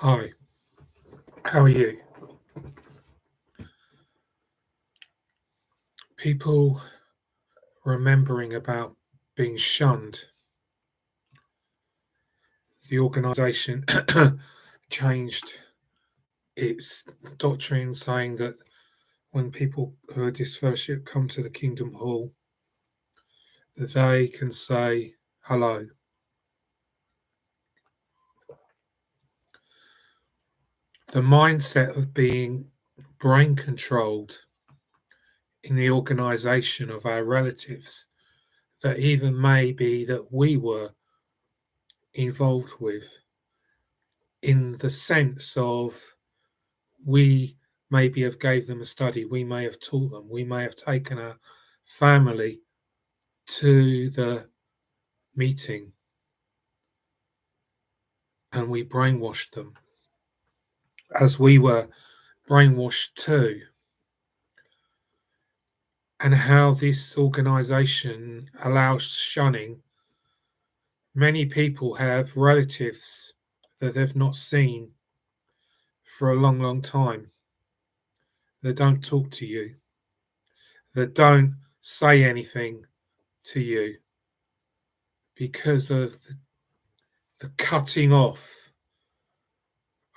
Hi, how are you? People remembering about being shunned. The organisation changed its doctrine, saying that when people who are disfellowship come to the Kingdom Hall, that they can say hello. The mindset of being brain controlled in the organisation of our relatives, that even maybe that we were involved with, in the sense of we maybe have gave them a study, we may have taught them, we may have taken a family to the meeting and we brainwashed them as we were brainwashed too. And how this organisation allows shunning. Many people have relatives that they've not seen for a long, long time. They don't talk to you. They don't say anything to you because of the cutting off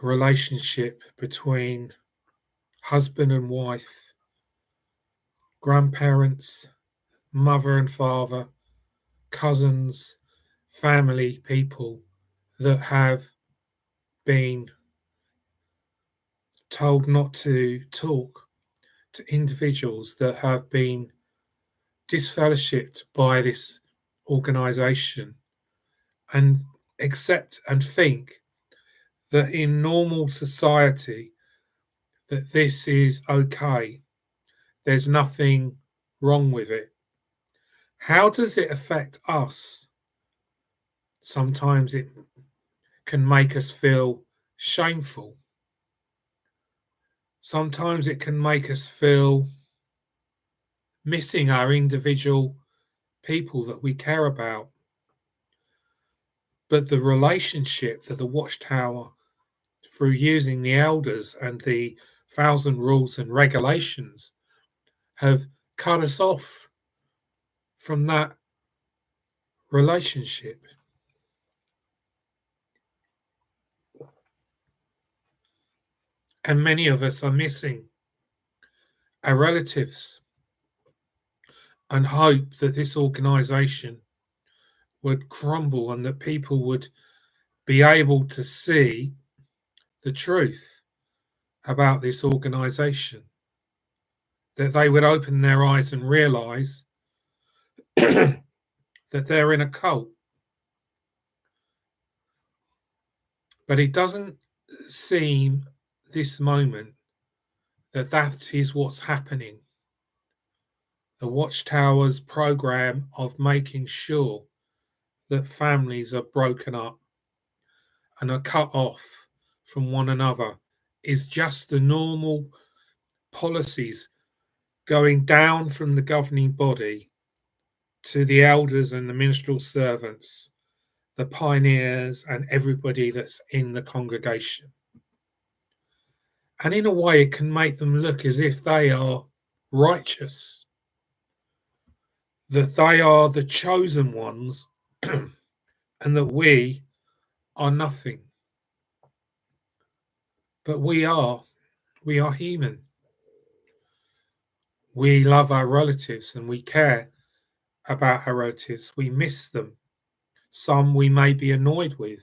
relationship between husband and wife, grandparents, mother and father, cousins, family, people that have been told not to talk to individuals that have been disfellowshipped by this organization and accept and think that in normal society that this is okay. There's nothing wrong with it. How does it affect us? Sometimes it can make us feel shameful. Sometimes it can make us feel missing our individual people that we care about. But the relationship that the Watchtower, through using the elders and the 1,000 rules and regulations, have cut us off from that relationship. And many of us are missing our relatives and hope that this organisation would crumble and that people would be able to see the truth about this organisation, that they would open their eyes and realise that they're in a cult. But it doesn't seem this moment that that is what's happening. The Watchtower's program of making sure that families are broken up and are cut off from one another is just the normal policies going down from the governing body to the elders and the minstrel servants, the pioneers, and everybody that's in the congregation. And in a way, it can make them look as if they are righteous, that they are the chosen ones, and that we are nothing. But we are human. We love our relatives and we care about our relatives. We miss them. Some we may be annoyed with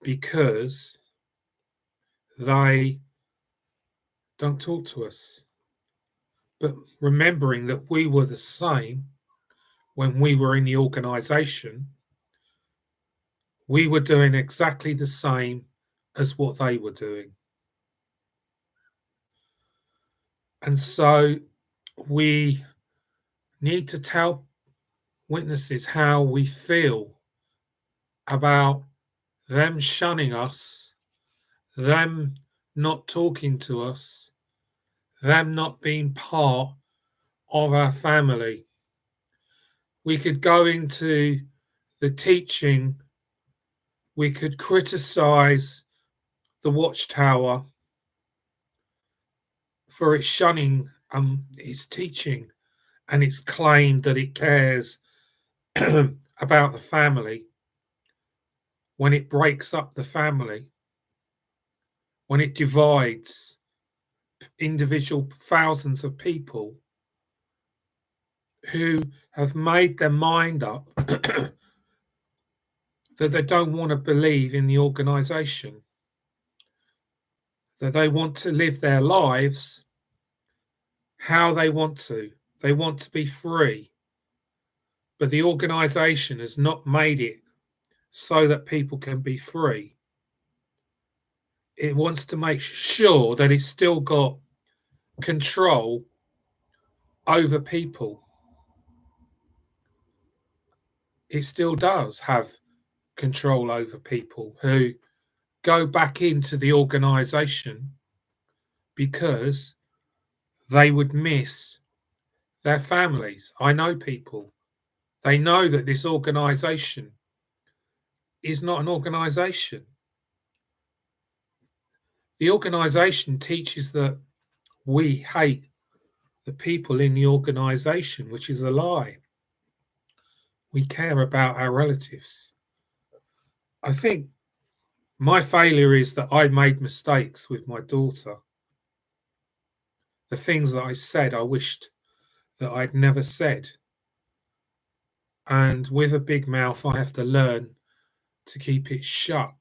because they don't talk to us. But remembering that we were the same when we were in the organisation, we were doing exactly the same as what they were doing. And so we need to tell witnesses how we feel about them shunning us, them not talking to us, them not being part of our family. We could go into the teaching, we could criticize the Watchtower for its shunning its teaching and its claim that it cares about the family, when it breaks up the family, when it divides individual thousands of people who have made their mind up that they don't want to believe in the organization, that they want to live their lives how they want to. They want to be free. But the organization has not made it so that people can be free. It wants to make sure that it's still got control over people. It still does have control over people who go back into the organization because they would miss their families. I know people. They know that this organization is not an organization. The organization teaches that we hate the people in the organization, which is a lie. We care about our relatives. I think my failure is that I made mistakes with my daughter. The things that I said, I wished that I'd never said. And with a big mouth, I have to learn to keep it shut.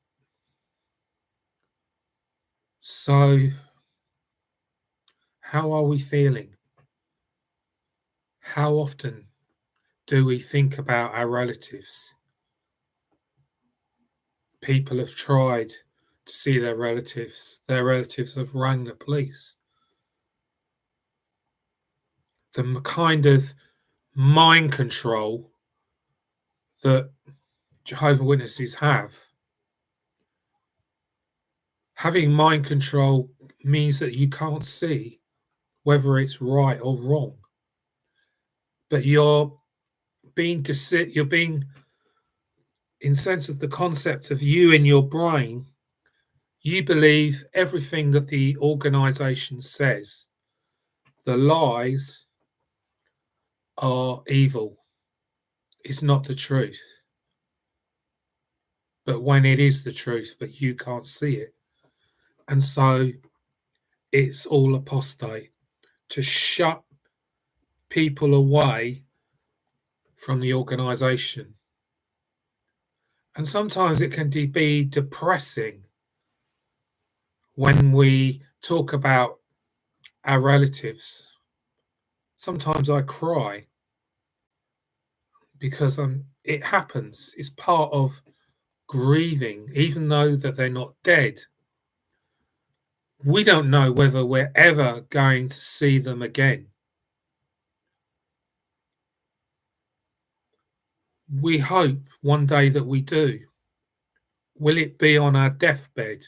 So, how are we feeling? How often do we think about our relatives? People have tried to see their relatives. Their relatives have rang the police. The kind of mind control that Jehovah's Witnesses have. Having mind control means that you can't see whether it's right or wrong. But you're being in sense of the concept of you in your brain, you believe everything that the organization says. The lies are evil. It's not the truth. But when it is the truth, but you can't see it. And so it's all apostate, to shut people away from the organization. And sometimes it can be depressing when we talk about our relatives. Sometimes I cry because it happens. It's part of grieving, even though that they're not dead. We don't know whether we're ever going to see them again. We hope one day that we do. Will it be on our deathbed?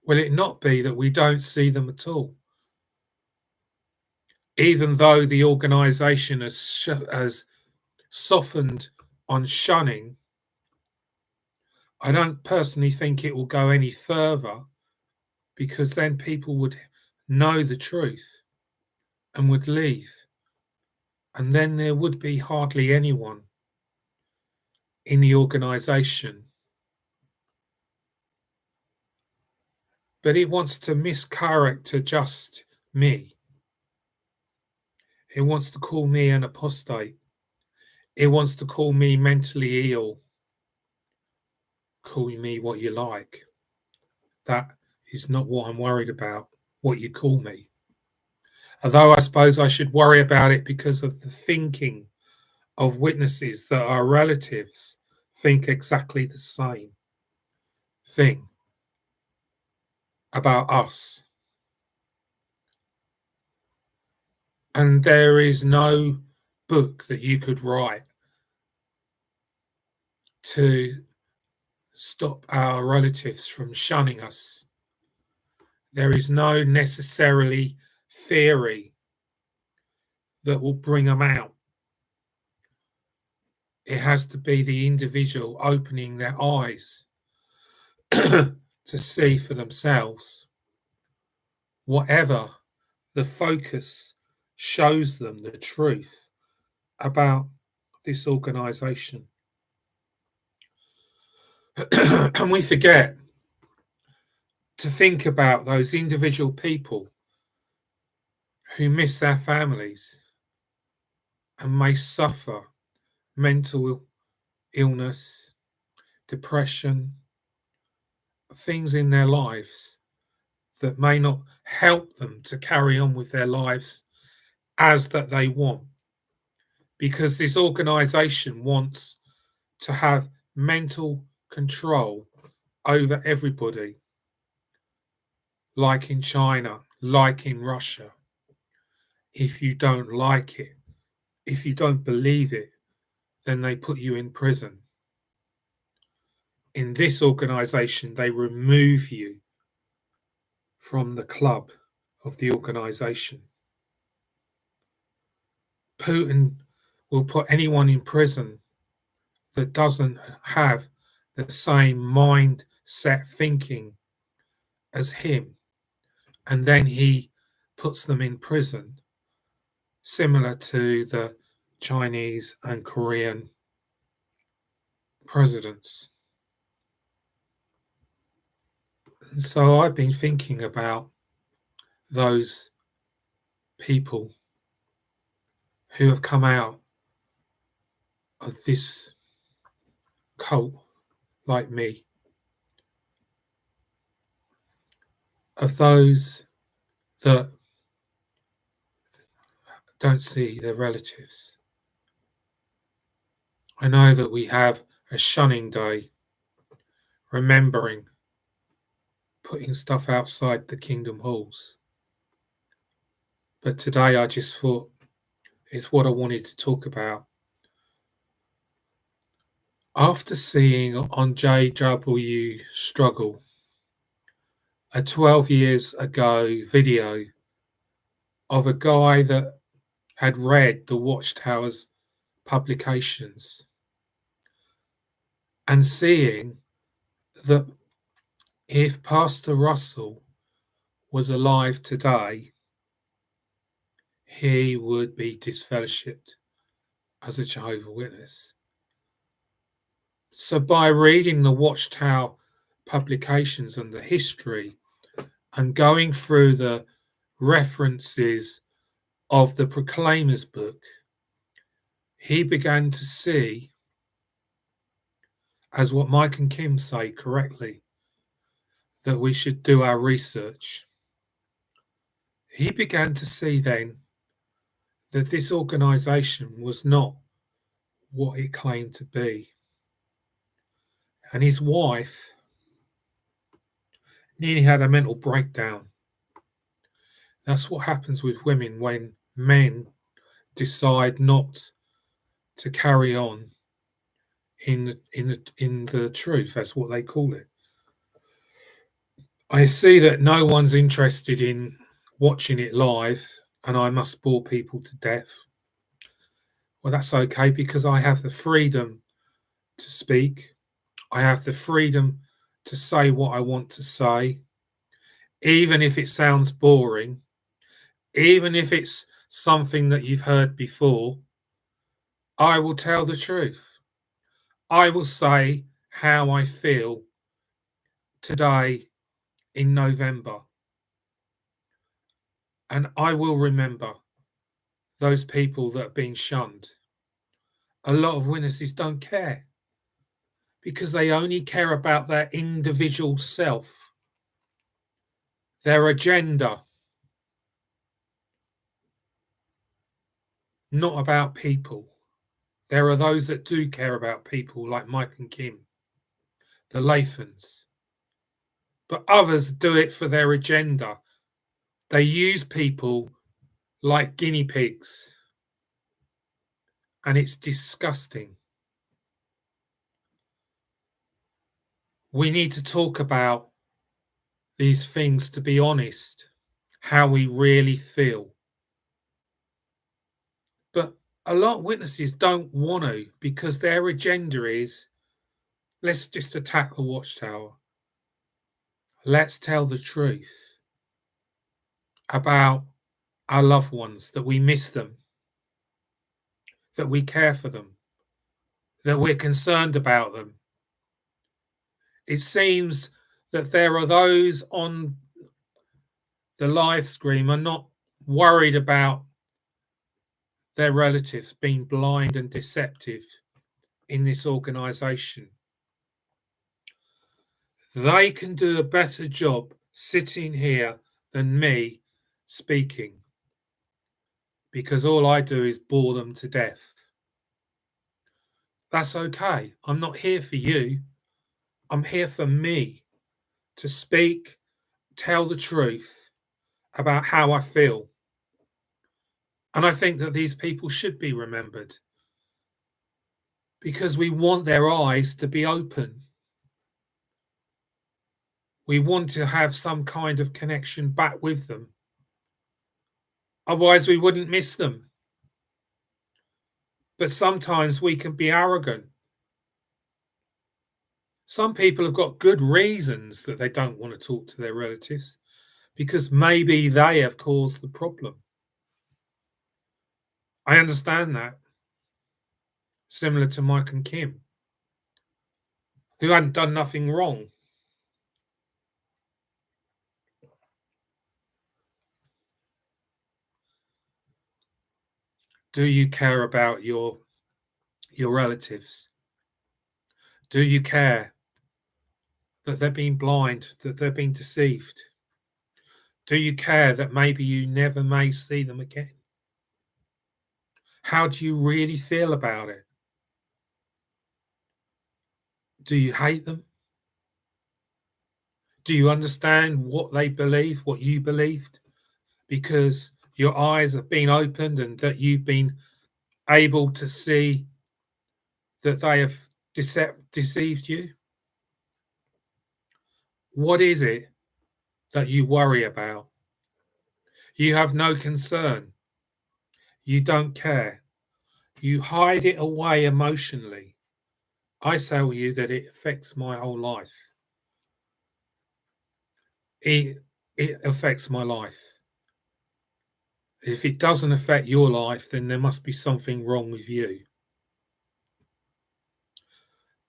Will it not be that we don't see them at all? Even though the organisation has softened on shunning, I don't personally think it will go any further, because then people would know the truth and would leave. And then there would be hardly anyone in the organisation. But it wants to mischaracter just me. It wants to call me an apostate. It wants to call me mentally ill. Call me what you like. That is not what I'm worried about, what you call me. Although I suppose I should worry about it because of the thinking of witnesses that our relatives think exactly the same thing about us. And there is no book that you could write to stop our relatives from shunning us. There is no necessarily theory that will bring them out. It has to be the individual opening their eyes to see for themselves whatever the focus shows them the truth about this organisation. And we forget to think about those individual people who miss their families and may suffer mental illness, depression, things in their lives that may not help them to carry on with their lives as that they want. Because this organisation wants to have mental control over everybody, like in China, like in Russia. If you don't like it, if you don't believe it, then they put you in prison. In this organisation, they remove you from the club of the organisation. Putin will put anyone in prison that doesn't have the same mindset thinking as him, and then he puts them in prison, similar to the Chinese and Korean presidents. And so I've been thinking about those people who have come out of this cult like me, of those that don't see their relatives. I know that we have a shunning day, remembering putting stuff outside the kingdom halls. But today I just thought it's what I wanted to talk about. After seeing on JW Struggle a 12 years ago video of a guy that had read the Watchtower's publications and seeing that if Pastor Russell was alive today, he would be disfellowshipped as a Jehovah's Witness. So by reading the Watchtower publications and the history and going through the references of the Proclaimer's book, he began to see, as what Mike and Kim say correctly, that we should do our research. He began to see then that this organisation was not what it claimed to be. And his wife nearly had a mental breakdown. That's what happens with women when men decide not to carry on in the truth. That's what they call it. I see that no one's interested in watching it live, and I must bore people to death. Well, that's okay, because I have the freedom to speak. I have the freedom to say what I want to say, even if it sounds boring, even if it's something that you've heard before. I will tell the truth. I will say how I feel today in November. And I will remember those people that have been shunned. A lot of witnesses don't care because they only care about their individual self, their agenda, not about people. There are those that do care about people, like Mike and Kim, the Lathans. But others do it for their agenda. They use people like guinea pigs. And it's disgusting. We need to talk about these things, to be honest, how we really feel. But a lot of witnesses don't want to, because their agenda is, let's just attack the Watchtower. Let's tell the truth about our loved ones, that we miss them, that we care for them, that we're concerned about them. It seems that there are those on the live stream are not worried about their relatives being blind and deceptive in this organisation. They can do a better job sitting here than me speaking, because all I do is bore them to death. That's okay. I'm not here for you. I'm here for me to speak, tell the truth about how I feel. And I think that these people should be remembered, because we want their eyes to be open. We want to have some kind of connection back with them. Otherwise, we wouldn't miss them. But sometimes we can be arrogant. Some people have got good reasons that they don't want to talk to their relatives, because maybe they have caused the problem. I understand that. Similar to Mike and Kim, who hadn't done nothing wrong. Do you care about your relatives? Do you care that they're being blind, that they're being deceived? Do you care that maybe you never may see them again? How do you really feel about it? Do you hate them? Do you understand what they believe, what you believed? Because your eyes have been opened and that you've been able to see that they have deceived you? What is it that you worry about? You have no concern. You don't care. You hide it away emotionally. I tell you that it affects my whole life. It affects my life. If it doesn't affect your life, then there must be something wrong with you.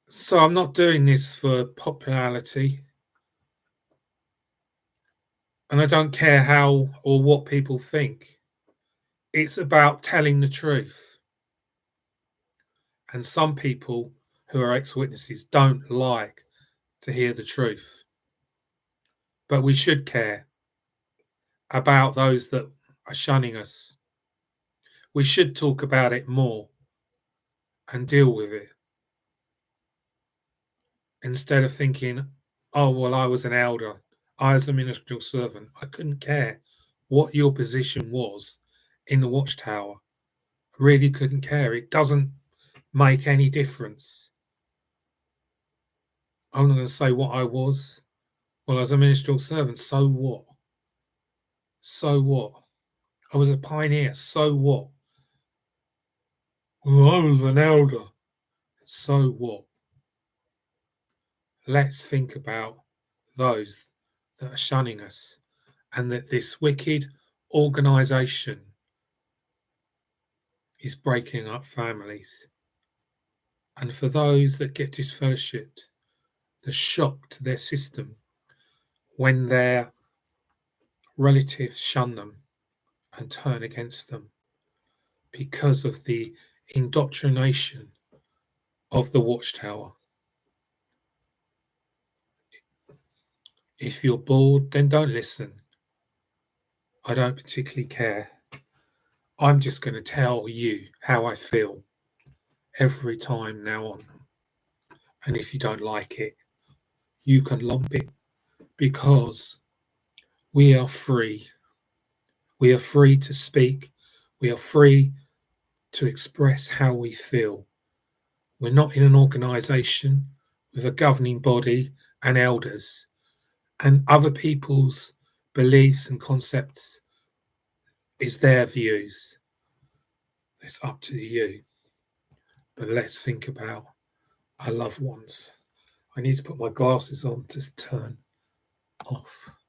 So I'm not doing this for popularity. And I don't care how or what people think. It's about telling the truth. And some people who are ex-witnesses don't like to hear the truth. But we should care about those that are shunning us. We should talk about it more and deal with it, instead of thinking, oh, well, I was an elder, I was a ministerial servant, I couldn't care what your position was in the watchtower. I really couldn't care. It doesn't make any difference. I'm not going to say what I was. Well, as a ministerial servant, so what? So what? I was a pioneer, so what? Well, I was an elder, so what? Let's think about those that are shunning us, and that this wicked organisation is breaking up families. And for those that get disfellowshipped, the shock to their system when their relatives shun them and turn against them because of the indoctrination of the watchtower. If you're bored, then don't listen. I don't particularly care. I'm just going to tell you how I feel every time now on. And if you don't like it, you can lump it, because we are free. We are free to speak. We are free to express how we feel. We're not in an organisation with a governing body and elders, and other people's beliefs and concepts is their views. It's up to you. But let's think about our loved ones. I need to put my glasses on to turn off.